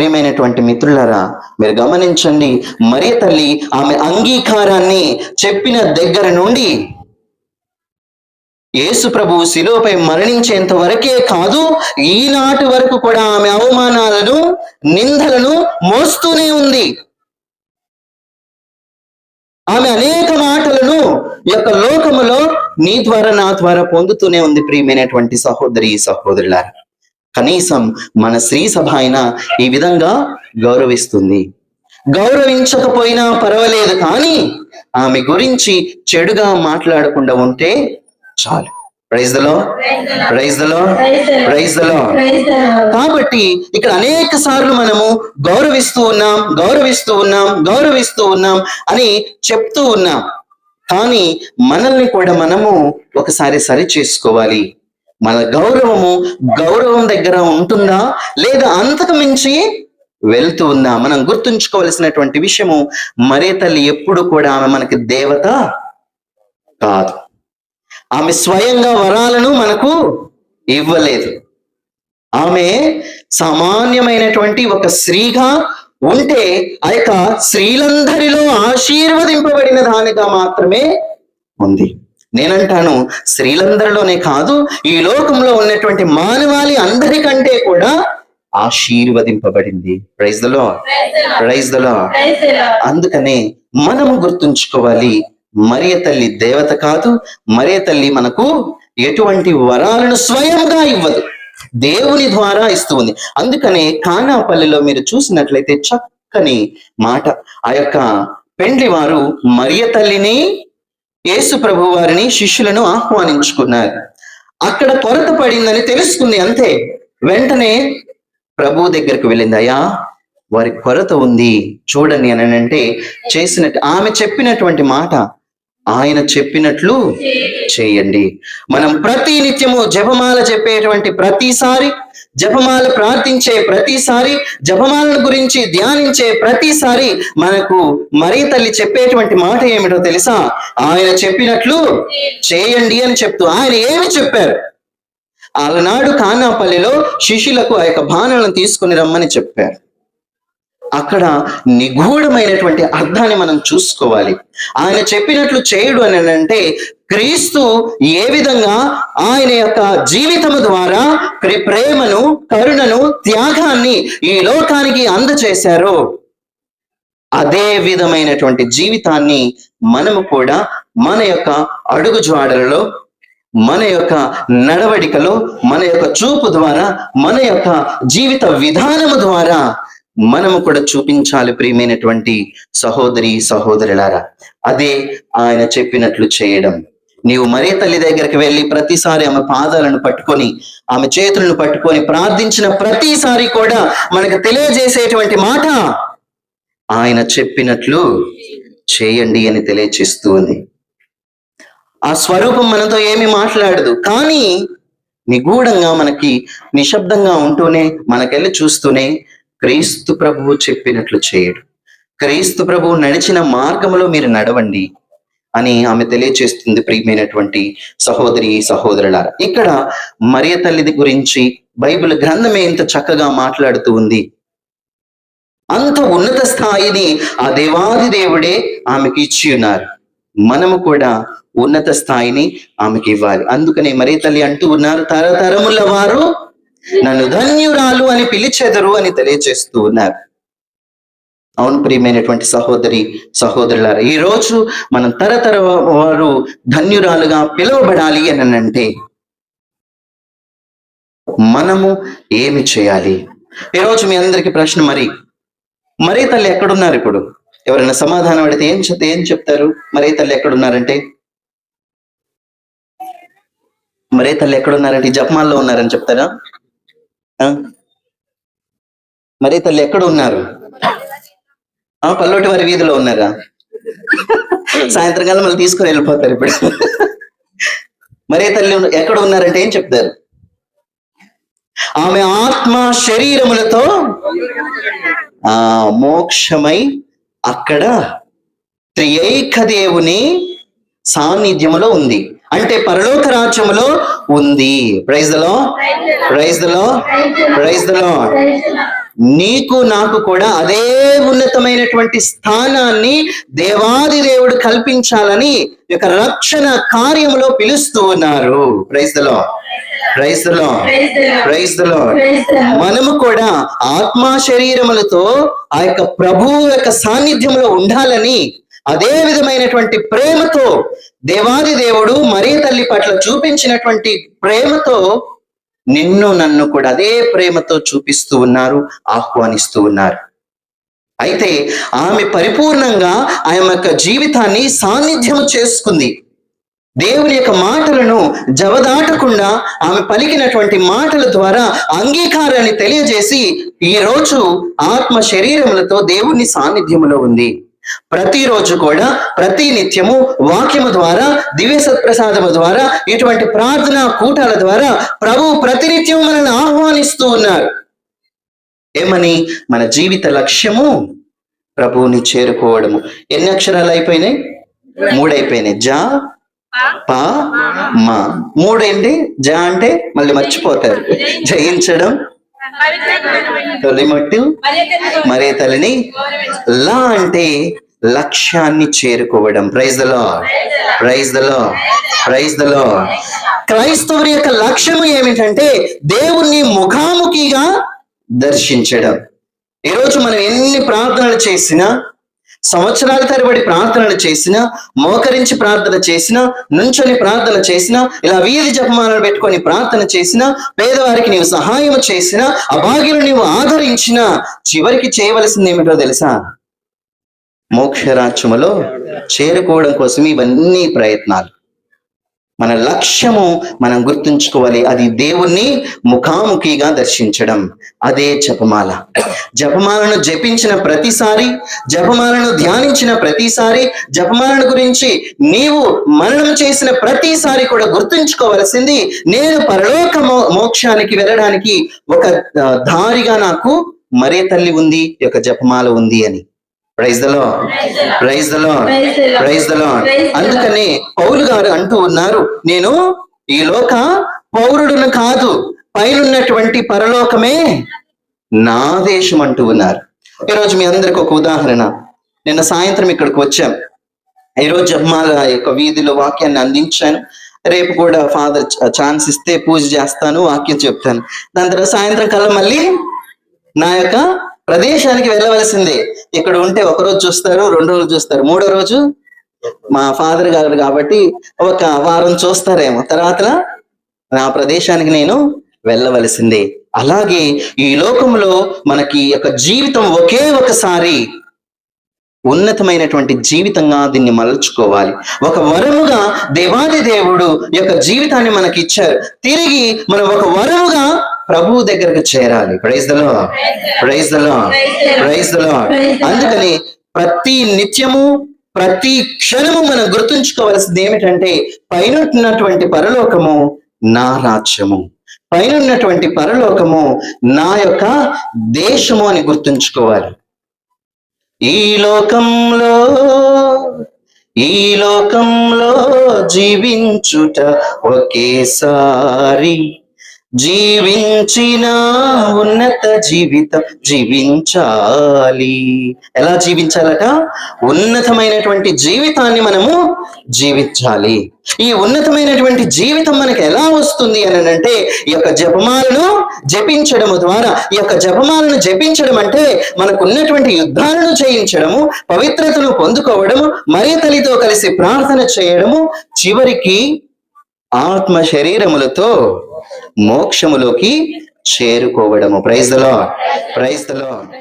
ప్రియమైనటువంటి మిత్రులారా, మీరు గమనించండి, మరియ తల్లి ఆమె అంగీకారాన్ని చెప్పిన దగ్గర నుండి యేసు ప్రభువు శిలువపై మరణించేంత వరకే కాదు, ఈనాటి వరకు కూడా ఆమె అవమానాలను, నిందలను మోస్తూనే ఉంది. ఆమె అనేక మాటలను యొక్క లోకములో నీ ద్వారా నా ద్వారా పొందుతూనే ఉంది. ప్రియమైనటువంటి సహోదరి సహోదరులారా, కనీసం మన స్త్రీ సభ అయినా ఈ విధంగా గౌరవిస్తుంది. గౌరవించకపోయినా పర్వాలేదు, కానీ ఆమె గురించి చెడుగా మాట్లాడకుండా ఉంటే చాలు. Praise the lord, praise the lord, praise the Lord. కాబట్టి ఇక్కడ అనేక సార్లు మనము గౌరవిస్తూ ఉన్నాం అని చెప్తూ ఉన్నాం. కానీ మనల్ని కూడా మనము ఒకసారి సరి చేసుకోవాలి. మన గౌరవం దగ్గర ఉంటుందా లేదా అంతకు మించి వెళ్తూ ఉందా? మనం గుర్తుంచుకోవలసినటువంటి విషయము, మరియ తల్లి ఎప్పుడు కూడా ఆమె మనకి దేవత కాదు. ఆమె స్వయంగా వరాలను మనకు ఇవ్వలేదు. ఆమె సామాన్యమైనటువంటి ఒక స్త్రీగా ఉంటే ఆ యొక్క స్త్రీలందరిలో ఆశీర్వదింపబడిన దానిగా మాత్రమే ఉంది. నేనంటాను, స్త్రీలందరిలోనే కాదు, ఈ లోకంలో ఉన్నటువంటి మానవాళి అందరికంటే కూడా ఆశీర్వదింపబడింది. Praise the lord, praise the lord. అందుకనే మనము గుర్తుంచుకోవాలి, మరియ తల్లి దేవత కాదు. మరియ తల్లి మనకు ఎటువంటి వరాలను స్వయంగా ఇవ్వదు, దేవుని ద్వారా ఇస్తుంది. అందుకనే కానాపల్లిలో మీరు చూసినట్లయితే చక్కని మాట, ఆ యొక్క పెండ్లి వారు మరియ తల్లిని, యేసు ప్రభు వారిని, శిష్యులను ఆహ్వానించుకున్నారు. అక్కడ కొరత పడిందని తెలుసుకుంది, అంతే. వెంటనే ప్రభు దగ్గరికి వెళ్ళింది. అయ్యా, వారి కొరత ఉంది చూడండి అని అంటే చేసినట్టు ఆమె చెప్పినటువంటి మాట, ఆయన చెప్పినట్లు చేయండి. మనం ప్రతి నిత్యము జపమాల చెప్పేటువంటి ప్రతిసారి, జపమాల ప్రార్థించే ప్రతిసారి, జపమాలను గురించి ధ్యానించే ప్రతిసారి మనకు మరియ తల్లి చెప్పేటువంటి మాట ఏమిటో తెలుసా? ఆయన చెప్పినట్లు చేయండి అని చెప్తూ, ఆయన ఏమి చెప్పారు? ఆనాడు కానాపల్లిలో శిష్యులకు ఆ యొక్క బాణలను తీసుకుని రమ్మని చెప్పారు. అక్కడ నిగూఢమైనటువంటి అర్థాన్ని మనం చూసుకోవాలి. ఆయన చెప్పినట్లు చేయుడు అని అంటే, క్రీస్తు ఏ విధంగా ఆయన యొక్క జీవితము ద్వారా ప్రేమను, కరుణను, త్యాగాన్ని ఈ లోకానికి అందచేశారో, అదే విధమైనటువంటి జీవితాన్ని మనము కూడా మన యొక్క అడుగుజాడలలో, మన యొక్క నడవడికలో, మన యొక్క చూపు ద్వారా, మన యొక్క జీవిత విధానము ద్వారా మనము కూడా చూపించాలి. ప్రియమైనటువంటి సహోదరి సహోదరులారా, అదే ఆయన చెప్పినట్లు చేయడం. నీవు మరియ తల్లి దగ్గరికి వెళ్ళి ప్రతిసారి ఆమె పాదాలను పట్టుకొని, ఆమె చేతులను పట్టుకొని ప్రార్థించిన ప్రతిసారి కూడా మనకు తెలియజేసేటువంటి మాట, ఆయన చెప్పినట్లు చేయండి అని తెలియచేస్తూ ఉంది. ఆ స్వరూపం మనతో ఏమి మాట్లాడదు, కానీ నిగూఢంగా మనకి నిశ్శబ్దంగా ఉంటూనే, మనకెళ్ళి చూస్తూనే క్రీస్తు ప్రభువు చెప్పినట్లు చేయడు, క్రీస్తు ప్రభువు నడిచిన మార్గంలో మీరు నడవండి అని ఆమె తెలియచేస్తుంది. ప్రియమైనటువంటి సహోదరి సహోదరులారా, ఇక్కడ మరియ తల్లి గురించి బైబిల్ గ్రంథమే ఇంత చక్కగా మాట్లాడుతూ ఉంది. అంత ఉన్నత స్థాయిని ఆ దేవాది దేవుడే ఆమెకి ఇచ్చి ఉన్నారు. మనము కూడా ఉన్నత స్థాయిని ఆమెకి ఇవ్వాలి. అందుకనే మరియ తల్లి అంటూ ఉన్నారు, తరతరముల వారు నన్ను ధన్యురాలు అని పిలిచెదరు అని తెలియచేస్తూ ఉన్నారు. అవును ప్రియమైనటువంటి సహోదరి సహోదరులారా, ఈ రోజు మనం తరతర వారు ధన్యురాలుగా పిలువబడాలి అని అంటే మనము ఏమి చేయాలి? ఈరోజు మీ అందరికి ప్రశ్న, మరియ తల్లి ఎక్కడున్నారు? ఇప్పుడు ఎవరైనా సమాధానం అడిగితే ఏం చెప్తారు? మరియ తల్లి ఎక్కడున్నారంటే, మరియ తల్లి ఎక్కడున్నారంటే జపమాల్లో ఉన్నారని చెప్తారా? మరియ తల్లి ఎక్కడ ఉన్నారు? పల్లోటి వారి వీధిలో ఉన్నారా? సాయంత్రం కాలం మళ్ళీ తీసుకుని వెళ్ళిపోతారు. ఇప్పుడు మరియ తల్లి ఎక్కడ ఉన్నారంటే ఏం చెప్తారు? ఆమె ఆత్మ శరీరములతో మోక్షమై అక్కడ త్రియేక దేవుని సాన్నిధ్యములో ఉంది, అంటే పరలోక రాజ్యములో ఉంది. Praise the lord, praise the lord, praise the Lord. నీకు నాకు కూడా అదే ఉన్నతమైనటువంటి స్థానాన్ని దేవాది దేవుడు కల్పించాలని ఈ యొక్క రక్షణ కార్యములో పిలుస్తూ ఉన్నారు. Praise the lord, praise the lord, praise the Lord. మనము కూడా ఆత్మ శరీరములతో ఆ యొక్క ప్రభువు యొక్క సాన్నిధ్యంలో ఉండాలని, అదే విధమైనటువంటి ప్రేమతో దేవాది దేవుడు మరియ తల్లి పట్ల చూపించినటువంటి ప్రేమతో నిన్ను నన్ను కూడా అదే ప్రేమతో చూపిస్తూ ఉన్నారు, ఆహ్వానిస్తూ ఉన్నారు. అయితే ఆమె పరిపూర్ణంగా ఆమె యొక్క జీవితాన్ని సాన్నిధ్యం చేసుకుంది. దేవుని యొక్క మాటలను జవదాటకుండా ఆమె పలికినటువంటి మాటల ద్వారా అంగీకారాన్ని తెలియజేసి ఈ రోజు ఆత్మ శరీరములతో దేవుని సాన్నిధ్యములో ఉంది. ప్రతిరోజు కూడా ప్రతి నిత్యము వాక్యము ద్వారా, దివ్య సత్ప్రసాదము ద్వారా, ఇటువంటి ప్రార్థనా కూటాల ద్వారా ప్రభువు ప్రతినిత్యం మనల్ని ఆహ్వానిస్తూ ఉన్నారు. ఏమని? మన జీవిత లక్ష్యము ప్రభువుని చేరుకోవడము. ఎన్ని అక్షరాలు అయిపోయినాయి? 3 అయిపోయినాయి. జా, పా, మా. 3 ఏంటి? జా అంటే మళ్ళీ మర్చిపోతారు. జయించడం, తొలిమట్టు, మరియ తల్లిని. లా అంటే లక్ష్యాన్ని చేరుకోవడం. Praise the lord, praise the lord, praise the Lord. క్రైస్తవుని యొక్క లక్ష్యము ఏమిటంటే దేవుణ్ణి ముఖాముఖిగా దర్శించడం. ఈరోజు మనం ఎన్ని ప్రార్థనలు చేసినా, సంవత్సరాల తరబడి ప్రార్థనలు చేసినా, మోకరించి ప్రార్థన చేసినా, నుంచొని ప్రార్థన చేసినా, ఇలా వీధి జపమాలను పెట్టుకొని ప్రార్థన చేసినా, పేదవారికి నీవు సహాయం చేసినా, అభాగ్యులు నీవు ఆదరించినా, చివరికి చేయవలసింది ఏమిటో తెలుసా? మోక్షరాజ్యములో చేరుకోవడం కోసం ఇవన్నీ ప్రయత్నాలు. మన లక్ష్యము మనం గుర్తుంచుకోవాలి. అది దేవుణ్ణి ముఖాముఖిగా దర్శించడం. అదే జపమాల. జపమాలను జపించిన ప్రతిసారి, జపమాలను ధ్యానించిన ప్రతిసారి, జపమాలను గురించి నీవు మననం చేసిన ప్రతిసారి కూడా గుర్తుంచుకోవలసింది, నేను పరలోక మోక్షానికి వెళ్ళడానికి ఒక దారిగా నాకు మరియ తల్లి ఉంది, ఈ యొక్క జపమాల ఉంది అని. Praise the lord, praise the lord, praise the lord. అందుకని పౌలు గారు అంటూ ఉన్నారు, నేను ఈ లోక పౌరుడును కాదు, పైనున్నటువంటి పరలోకమే నా దేశం అంటూ ఉన్నారు. ఈరోజు మీ అందరికి ఒక ఉదాహరణ. నిన్న సాయంత్రం ఇక్కడికి వచ్చాం. ఈరోజు జపమాల యొక్క వీధిలో వాక్యాన్ని అందించాను. రేపు కూడా ఫాదర్ ఛాన్స్ ఇస్తే పూజ చేస్తాను, వాక్యం చెప్తాను. దాని తర్వాత సాయంత్రం కల్లా మళ్ళీ నా యొక్క ప్రదేశానికి వెళ్ళవలసిందే. ఇక్కడ ఉంటే 1 రోజు చూస్తారు, 2 రోజులు చూస్తారు, 3వ రోజు మా ఫాదర్ గారు కాబట్టి 1 వారం చూస్తారేమో, తర్వాత నా ప్రదేశానికి నేను వెళ్ళవలసిందే. అలాగే ఈ లోకంలో మనకి యొక్క జీవితం ఒకే ఒకసారి ఉన్నతమైనటువంటి జీవితంగా దీన్ని మలుచుకోవాలి. ఒక వరముగా దేవాది దేవుడు యొక్క జీవితాన్ని మనకి ఇచ్చారు. తిరిగి మనం ఒక వరముగా ప్రభువు దగ్గరకు చేరాలి. Praise the lord, praise the lord, praise the lord. అందుకని ప్రతి నిత్యము, ప్రతి క్షణము మనం గుర్తుంచుకోవాల్సింది ఏమిటంటే, పైన ఉన్నటువంటి పరలోకము నా రాజ్యము, పైన ఉన్నటువంటి పరలోకము నా యొక్క దేశము అని గుర్తుంచుకోవాలి. ఈ లోకంలో జీవించుట ఒకేసారి, జీవించిన ఉన్నత జీవితం జీవించాలి. ఎలా జీవించాలట? ఉన్నతమైనటువంటి జీవితాన్ని మనము జీవించాలి. ఈ ఉన్నతమైనటువంటి జీవితం మనకు ఎలా వస్తుంది అని అంటే, ఈ యొక్క జపమాలను జపించడము ద్వారా. ఈ యొక్క జపమాలను జపించడం అంటే మనకు ఉన్నటువంటి యుద్ధాలను జయించడము, పవిత్రతను పొందుకోవడము, మరియ తల్లితో కలిసి ప్రార్థన చేయడము, చివరికి ఆత్మ శరీరములతో మోక్షములోకి చేరుకోవడము. Praise the lord, praise the lord.